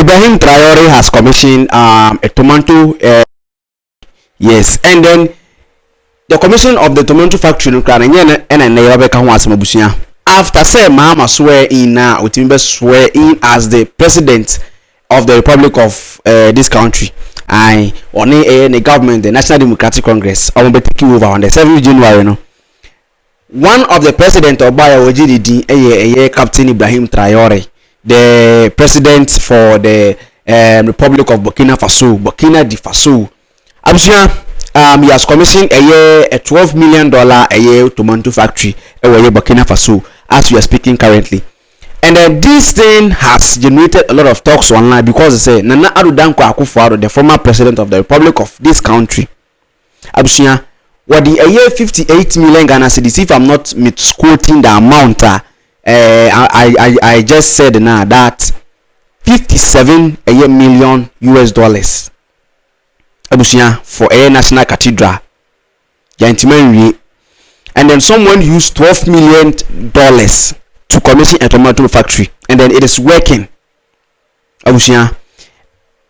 Ibrahim Traore has commissioned a tomato. Yes, and then the commission of the tomato factory no kra na Nairobi ka ho asemabusia. After say Mahama swear in now, Utimbe swear in as the president of the Republic of this country. I on the government, the National Democratic Congress, I will be taking over on the 7th January. No, one of the president of Baya OGDD, Captain Ibrahim Traore, the president for the Republic of Burkina Faso. He has commissioned a $12 million a year tomato factory in Burkina Faso as we are speaking currently. And this thing has generated a lot of talks online because they say Nana Addo Akufo-Addo, the former president of the Republic of this country, Abusia, what the a year 58 million Ghana cedis, if I'm not misquoting the amount, I just said now that 57 a year million US dollars. Abusia for a national cathedral. And then someone used $12 million to commission a tomato factory, and then it is working. Abusia,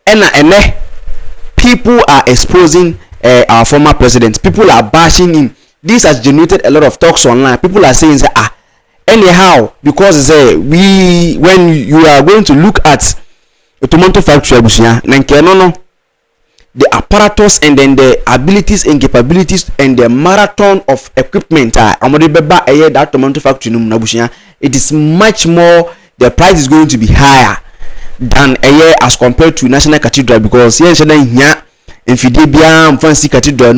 and people are exposing our former president. People are bashing him. This has generated a lot of talks online. People are saying anyhow, because when you are going to look at a tomato factory, Abusia, no, the apparatus and then the abilities and capabilities and the marathon of equipment that tomato factory it is much more, the price is going to be higher than a year as compared to National Cathedral, because here in Fidebia fancy cathedral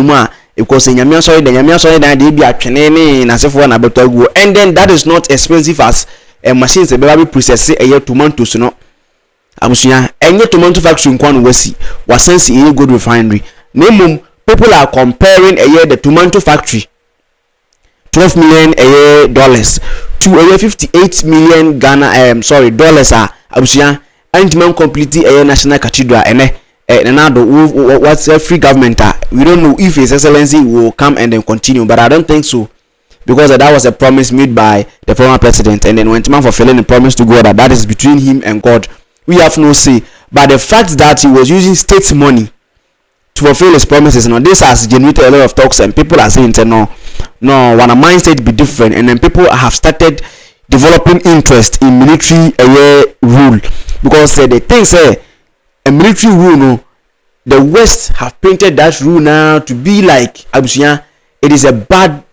because in Yamia soil they be a chenene na sefo na beto go, and then that is not expensive as machines be process a year tomatoes no. Abusia enye tomato factory nkwan was sense a good refinery. Nemum people are comparing a year the tomato factory $12 million a year dollars to a year 58 million dollars Abusia, and man completely a year National Cathedral and what's a free government we don't know if His Excellency will come and then continue, but I don't think so, because that was a promise made by the former president, and then when man fulfilling the promise to God, that is between him and God. We have no say, but the fact that he was using state money to fulfill his promises, this has generated a lot of talks, and people are saying no, when a mindset be different, and then people have started developing interest in military rule, because the thing say a military rule, the West have painted that rule now to be like Abusia, it is a bad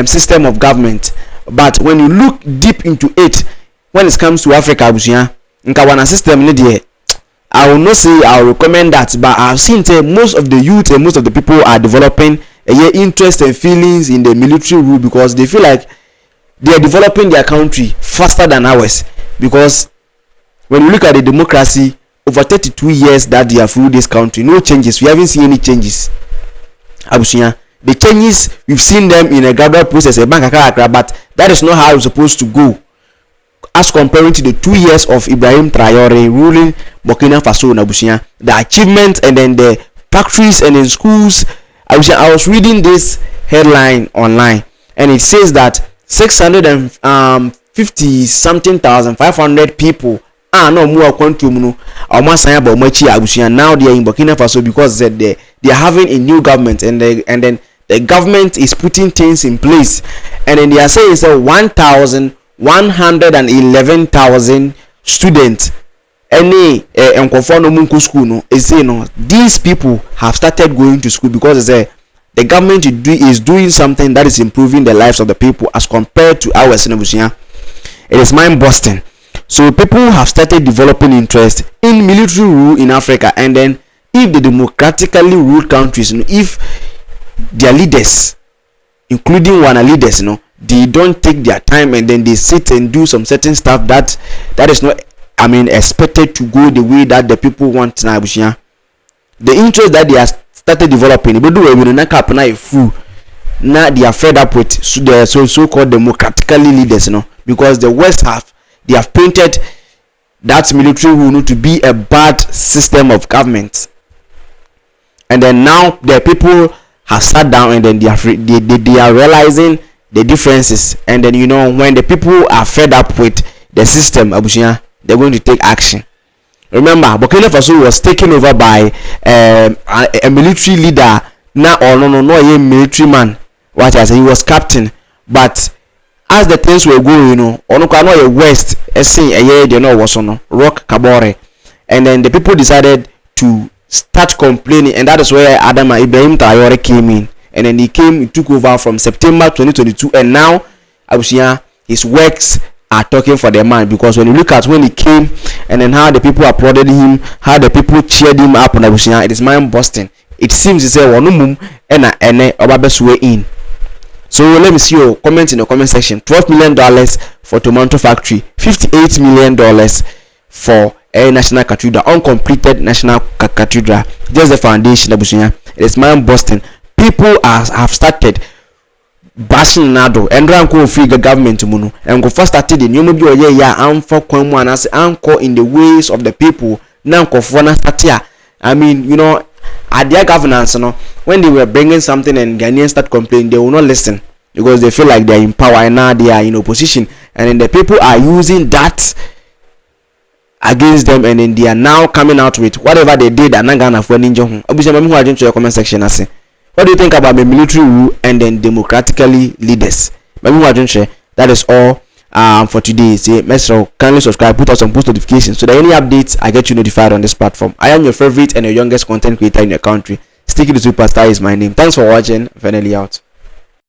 system of government, but when you look deep into it, when it comes to Africa, Abusia, Nkawana system I will not say I will recommend that, but I've seen most of the youth and most of the people are developing interest and feelings in the military rule, because they feel like they are developing their country faster than ours. Because when you look at the democracy over 32 years that they have ruled this country, no changes. We haven't seen any changes. Abusia, the changes we've seen them in a gradual process, but that is not how it's supposed to go, as comparing to the 2 years of Ibrahim Traore ruling Burkina Faso and Abusia, the achievement and then the factories and in schools. Abusia, I was reading this headline online, and it says that 650 something 500 people no more quantum Abusia. Now they are in Burkina Faso because they are having a new government, and then the government is putting things in place, and then they are saying it's 111,000 students any school these people have started going to school, because the government is doing something that is improving the lives of the people as compared to ours in Abusia. It is mind busting. So people have started developing interest in military rule in Africa, and then if the democratically ruled countries, if their leaders, including one leaders, they don't take their time and then they sit and do some certain stuff that is not expected to go the way that the people want now. The interest that they have started developing, they are fed up with the so-called democratically leaders, because the West they have painted that military rule to be a bad system of government, and then now the people have sat down and then they are realizing the differences, and then when the people are fed up with the system, Abusia, they're going to take action. Remember, Burkina Faso was taken over by a military leader. Now, or no, a military man. What I say, he was captain. But as the things were going, a west, a sing a year, they know was on rock Kabore, and then the people decided to start complaining, and that is where Adama Ibrahim Traore came in, and then he took over from September 2022, and now Abusia, his works are talking for the man, because when you look at when he came and then how the people applauded him, how the people cheered him up on Abusia, it is mind busting. It seems to say one and Obabeswe in. So let me see your comment in the comment section. $12 million for tomato factory, $58 million for a national cathedral, uncompleted national cathedral, just the foundation. It is mind busting. People have started bashing Addo and rank free the government munu and go first started the new movie and for Kwamwan as anchor in the ways of the people. Now I mean, at their governance, when they were bringing something and Ghanaians start complaining, they will not listen because they feel like they are in power and now they are in opposition, and then the people are using that against them, and then they are now coming out with whatever they did and not gonna for ninja. Obviously, your comment section. What do you think about the military rule and then democratically leaders? That is all for today. Say, kindly subscribe, put out some post notifications so that any updates I get you notified on this platform. I am your favorite and your youngest content creator in your country. Sticky the Superstar is my name. Thanks for watching. Finally out.